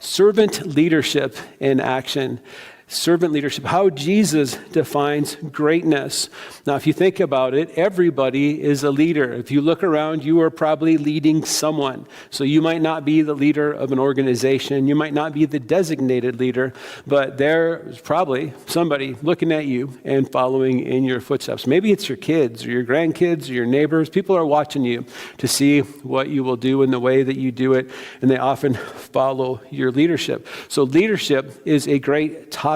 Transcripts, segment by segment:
servant leadership in action. Servant leadership, how Jesus defines greatness. Now, if you think about it, everybody is a leader. If you look around, you are probably leading someone. So you might not be the leader of an organization. You might not be the designated leader, but there's probably somebody looking at you and following in your footsteps. Maybe it's your kids or your grandkids or your neighbors. People are watching you to see what you will do in the way that you do it, and they often follow your leadership. So leadership is a great topic.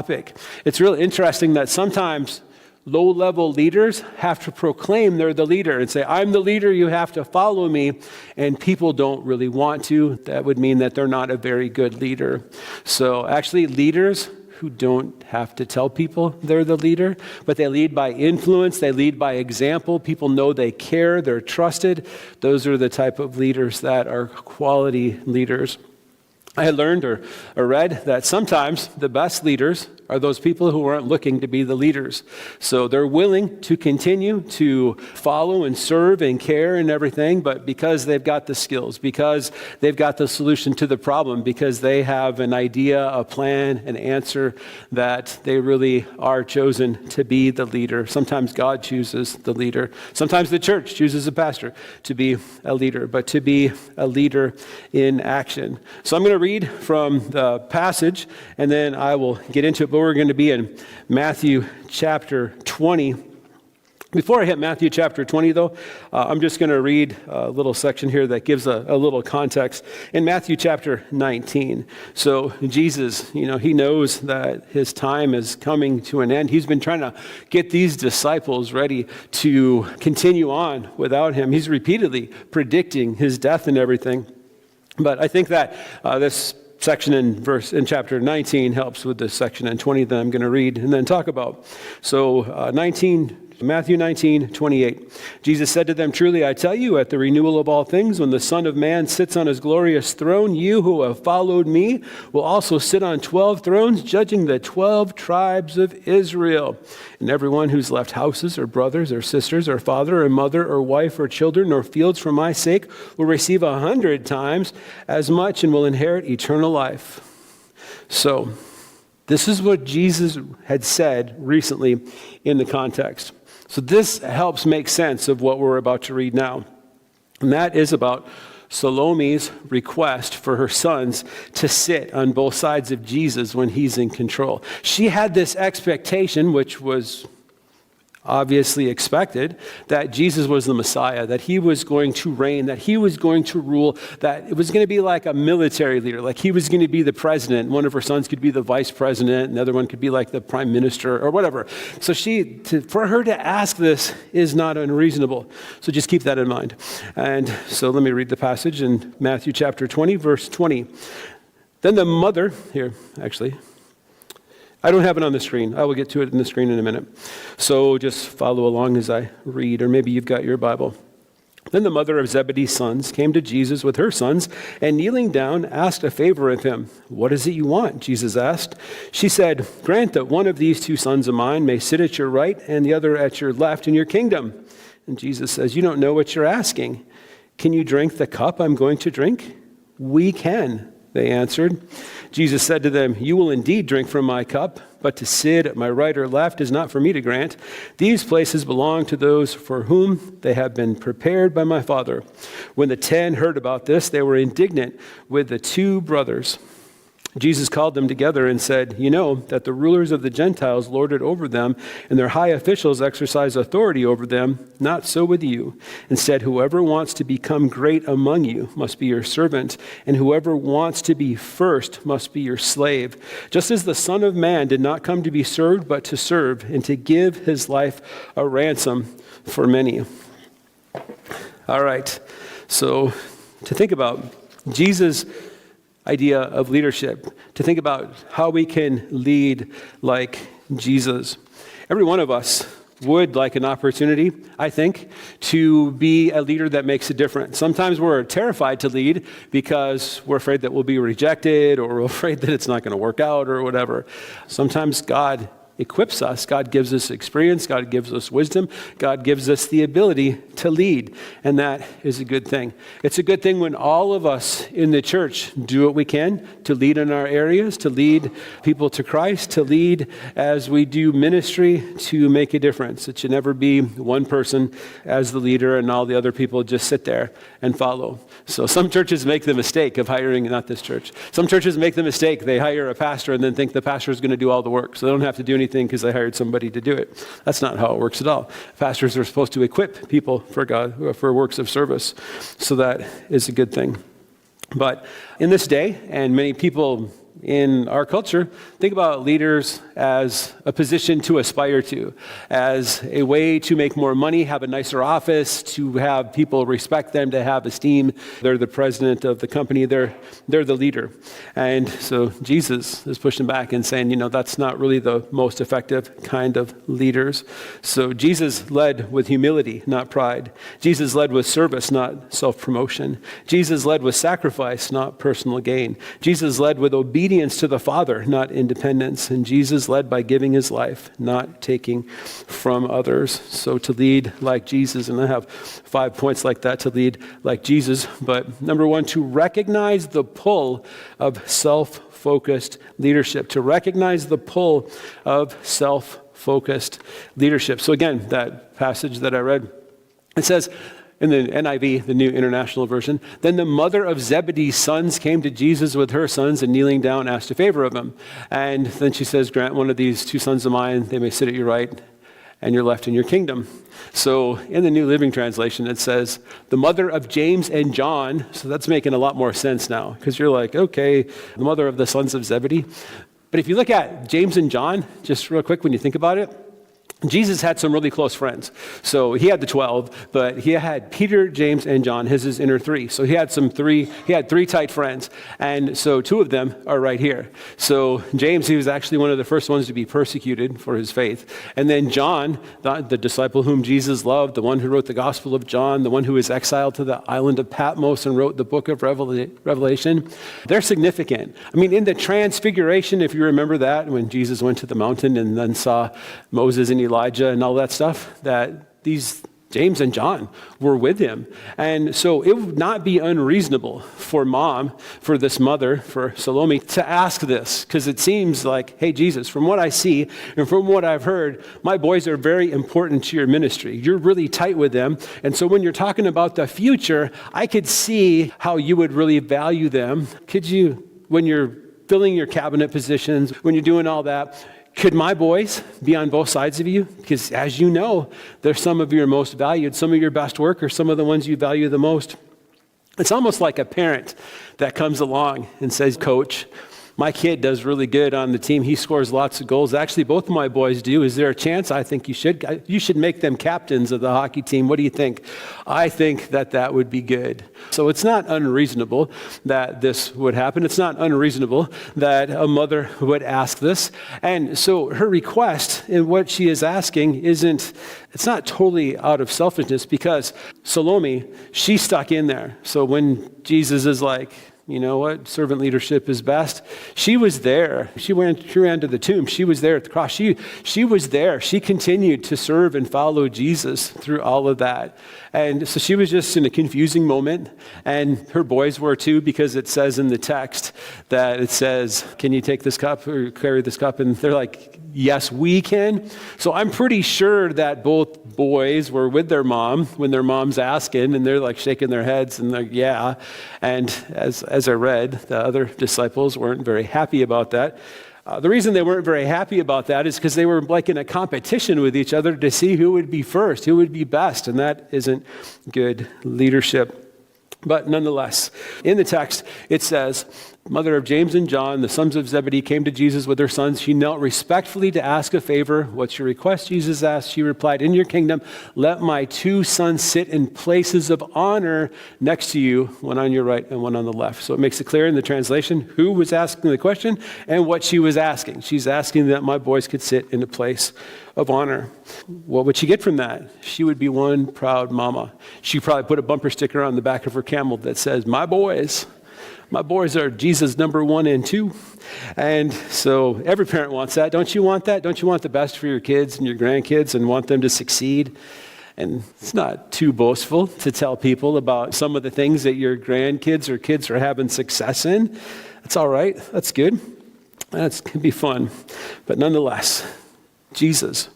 It's really interesting that sometimes low-level leaders have to proclaim they're the leader and say, I'm the leader, you have to follow me, and people don't really want to. That would mean that they're not a very good leader. So actually, leaders who don't have to tell people they're the leader, but they lead by influence, they lead by example. People know they care, they're trusted. Those are the type of leaders that are quality leaders. I had learned or read that sometimes the best leaders are those people who aren't looking to be the leaders. So they're willing to continue to follow and serve and care and everything, but because they've got the skills, because they've got the solution to the problem, because they have an idea, a plan, an answer, that they really are chosen to be the leader. Sometimes God chooses the leader. Sometimes the church chooses a pastor to be a leader, but to be a leader in action. So I'm going to read from the passage, and then I will get into it. But we're going to be in Matthew chapter 20. Before I hit Matthew chapter 20, though, I'm just going to read a little section here that gives a little context. In Matthew chapter 19, so Jesus, he knows that his time is coming to an end. He's been trying to get these disciples ready to continue on without him. He's repeatedly predicting his death and everything. But I think that this section in chapter 19 helps with this section in 20 that I'm going to read and then talk about. So Matthew 19:28. Jesus said to them, "Truly I tell you, at the renewal of all things, when the Son of Man sits on his glorious throne, you who have followed me will also sit on 12 thrones, judging the 12 tribes of Israel. And everyone who's left houses or brothers or sisters or father or mother or wife or children or fields for my sake will receive 100 times as much and will inherit eternal life." So this is what Jesus had said recently in the context. So this helps make sense of what we're about to read now. And that is about Salome's request for her sons to sit on both sides of Jesus when he's in control. She had this expectation, which was obviously expected, that Jesus was the Messiah, that he was going to reign, that he was going to rule, that it was going to be like a military leader, like he was going to be the president. One of her sons could be the vice president, another one could be like the prime minister or whatever. So for her to ask this is not unreasonable. So just keep that in mind. And so let me read the passage in Matthew chapter 20, verse 20. Then the mother, here, actually, I don't have it on the screen. I will get to it in the screen in a minute. So just follow along as I read, or maybe you've got your Bible. Then the mother of Zebedee's sons came to Jesus with her sons, and kneeling down, asked a favor of him. "What is it you want?" Jesus asked. She said, "Grant that one of these 2 sons of mine may sit at your right and the other at your left in your kingdom." And Jesus says, "You don't know what you're asking. Can you drink the cup I'm going to drink?" "We can," they answered. Jesus said to them, "You will indeed drink from my cup, but to sit at my right or left is not for me to grant. These places belong to those for whom they have been prepared by my Father." When the 10 heard about this, they were indignant with the 2 brothers. Jesus called them together and said, "You know that the rulers of the Gentiles lord it over them, and their high officials exercise authority over them. Not so with you. Instead, whoever wants to become great among you must be your servant, and whoever wants to be first must be your slave. Just as the Son of Man did not come to be served, but to serve, and to give his life a ransom for many." All right, so to think about Jesus' idea of leadership, to think about how we can lead like Jesus. Every one of us would like an opportunity, I think, to be a leader that makes a difference. Sometimes we're terrified to lead because we're afraid that we'll be rejected, or we're afraid that it's not going to work out or whatever. Sometimes God equips us. God gives us experience. God gives us wisdom. God gives us the ability to lead. And that is a good thing. It's a good thing when all of us in the church do what we can to lead in our areas, to lead people to Christ, to lead as we do ministry to make a difference. It should never be one person as the leader and all the other people just sit there and follow. So some churches make the mistake of hiring, not this church, some churches make the mistake, they hire a pastor and then think the pastor is going to do all the work. So they don't have to do anything because they hired somebody to do it. That's not how it works at all. Pastors are supposed to equip people for God, for works of service. So that is a good thing. But in this day, and many people in our culture, think about leaders as a position to aspire to, as a way to make more money, have a nicer office, to have people respect them, to have esteem. They're the president of the company. They're the leader. And so Jesus is pushing back and saying, that's not really the most effective kind of leaders. So Jesus led with humility, not pride. Jesus led with service, not self-promotion. Jesus led with sacrifice, not personal gain. Jesus led with obedience to the Father, not independence. And Jesus led by giving his life, not taking from others. So to lead like Jesus, and I have 5 points like that to lead like Jesus. But number one, to recognize the pull of self-focused leadership. To recognize the pull of self-focused leadership. So again, that passage that I read, it says, in the NIV, the New International Version, then the mother of Zebedee's sons came to Jesus with her sons and kneeling down asked a favor of him. And then she says, grant one of these two sons of mine, they may sit at your right and your left in your kingdom. So in the New Living Translation, it says, the mother of James and John. So that's making a lot more sense now because you're like, okay, the mother of the sons of Zebedee. But if you look at James and John, just real quick when you think about it, Jesus had some really close friends. So he had the 12, but he had Peter, James, and John, his inner three. So he had three tight friends. And so two of them are right here. So James, he was actually one of the first ones to be persecuted for his faith. And then John, the disciple whom Jesus loved, the one who wrote the Gospel of John, the one who was exiled to the island of Patmos and wrote the book of Revelation, they're significant. I mean, in the Transfiguration, if you remember that, when Jesus went to the mountain and then saw Moses and Elijah and all that stuff, that these James and John were with him. And so it would not be unreasonable for this mother, for Salome, to ask this, because it seems like, hey, Jesus, from what I see and from what I've heard, my boys are very important to your ministry. You're really tight with them. And so when you're talking about the future, I could see how you would really value them. Could you, when you're filling your cabinet positions, when you're doing all that, could my boys be on both sides of you? Because as you know, they're some of your most valued, some of your best workers, some of the ones you value the most. It's almost like a parent that comes along and says, Coach, my kid does really good on the team. He scores lots of goals. Actually, both of my boys do. Is there a chance? I think you should make them captains of the hockey team. What do you think? I think that would be good. So it's not unreasonable that this would happen. It's not unreasonable that a mother would ask this. And so her request and what she is asking it's not totally out of selfishness, because Salome, she's stuck in there. So when Jesus is like, you know what? Servant leadership is best. She was there. She ran to the tomb. She was there at the cross. She was there. She continued to serve and follow Jesus through all of that. And so she was just in a confusing moment. And her boys were too, because it says in the text that it says, can you take this cup or carry this cup? And they're like, yes, we can. So I'm pretty sure that both boys were with their mom when their mom's asking, and they're like shaking their heads and they're like, yeah. And as I read, the other disciples weren't very happy about that. The reason they weren't very happy about that is because they were like in a competition with each other to see who would be first, who would be best, and that isn't good leadership. But nonetheless, in the text, it says, mother of James and John, the sons of Zebedee, came to Jesus with her sons. She knelt respectfully to ask a favor. What's your request? Jesus asked. She replied, in your kingdom, let my two sons sit in places of honor next to you, one on your right and one on the left. So it makes it clear in the translation who was asking the question and what she was asking. She's asking that my boys could sit in a place of honor. What would she get from that? She would be one proud mama. She probably put a bumper sticker on the back of her camel that says, my boys. My boys are Jesus number 1 and 2. And so every parent wants that. Don't you want that? Don't you want the best for your kids and your grandkids and want them to succeed? And it's not too boastful to tell people about some of the things that your grandkids or kids are having success in. That's all right. That's good. That can be fun. But nonetheless, Jesus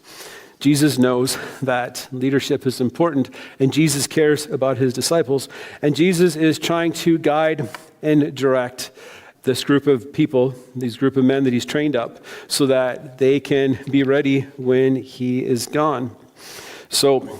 knows that leadership is important, and Jesus cares about his disciples. And Jesus is trying to guide and direct this group of people, these group of men that he's trained up, so that they can be ready when he is gone. So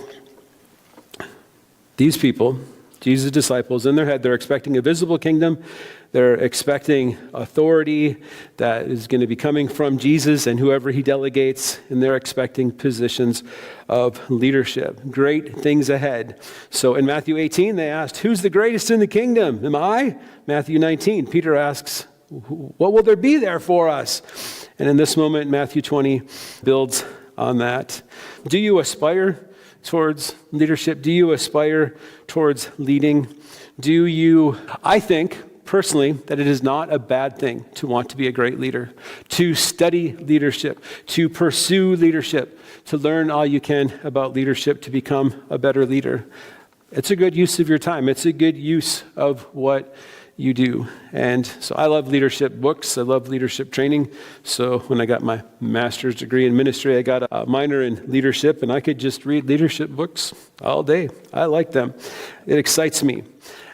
these people, Jesus' disciples, in their head, they're expecting a visible kingdom. They're expecting authority that is going to be coming from Jesus and whoever he delegates, and they're expecting positions of leadership. Great things ahead. So in Matthew 18, they asked, who's the greatest in the kingdom? Am I? Matthew 19, Peter asks, what will there be there for us? And in this moment, Matthew 20 builds on that. Do you aspire towards leadership? Do you aspire towards leading? I think personally that it is not a bad thing to want to be a great leader, to study leadership, to pursue leadership, to learn all you can about leadership, to become a better leader. It's a good use of your time. It's a good use of what you do. And so I love leadership books. I love leadership training. So when I got my master's degree in ministry, I got a minor in leadership, and I could just read leadership books all day. I like them. It excites me.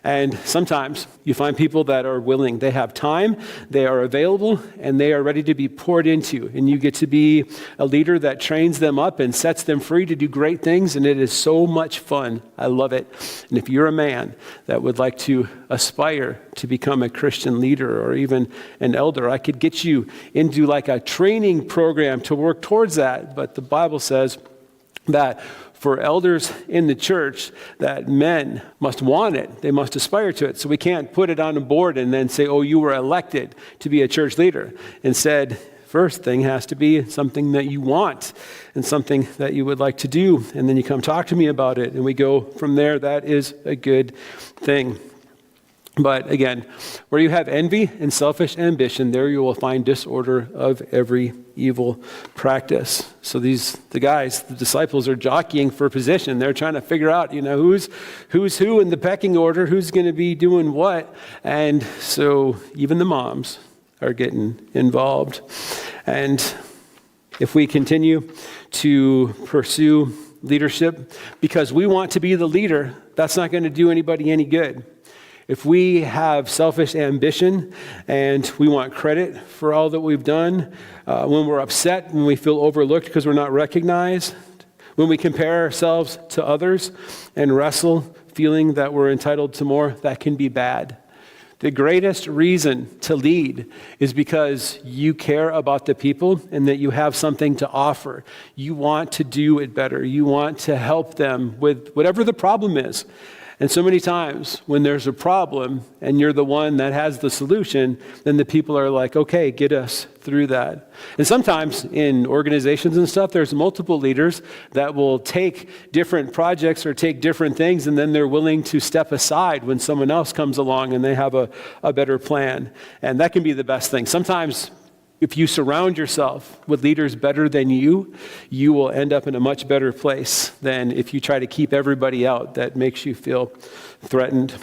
And sometimes you find people that are willing. They have time, they are available, and they are ready to be poured into. And you get to be a leader that trains them up and sets them free to do great things, and it is so much fun. I love it. And if you're a man that would like to aspire to become a Christian leader or even an elder, I could get you into like a training program to work towards that. But the Bible says that for elders in the church, that men must want it. They must aspire to it. So we can't put it on a board and then say, oh, you were elected to be a church leader. Instead, first thing has to be something that you want and something that you would like to do. And then you come talk to me about it, and we go from there. That is a good thing. But again, where you have envy and selfish ambition, there you will find disorder of every evil practice. So the disciples are jockeying for position. They're trying to figure out, who's who in the pecking order, who's going to be doing what. And so even the moms are getting involved. And if we continue to pursue leadership because we want to be the leader, that's not going to do anybody any good. If we have selfish ambition and we want credit for all that we've done, when we're upset, when we feel overlooked because we're not recognized, when we compare ourselves to others and wrestle feeling that we're entitled to more, that can be bad. The greatest reason to lead is because you care about the people and that you have something to offer. You want to do it better. You want to help them with whatever the problem is. And so many times when there's a problem and you're the one that has the solution, then the people are like, okay, get us through that. And sometimes in organizations and stuff, there's multiple leaders that will take different projects or take different things, and then they're willing to step aside when someone else comes along and they have a better plan. And that can be the best thing. Sometimes if you surround yourself with leaders better than you will end up in a much better place than if you try to keep everybody out that makes you feel threatened.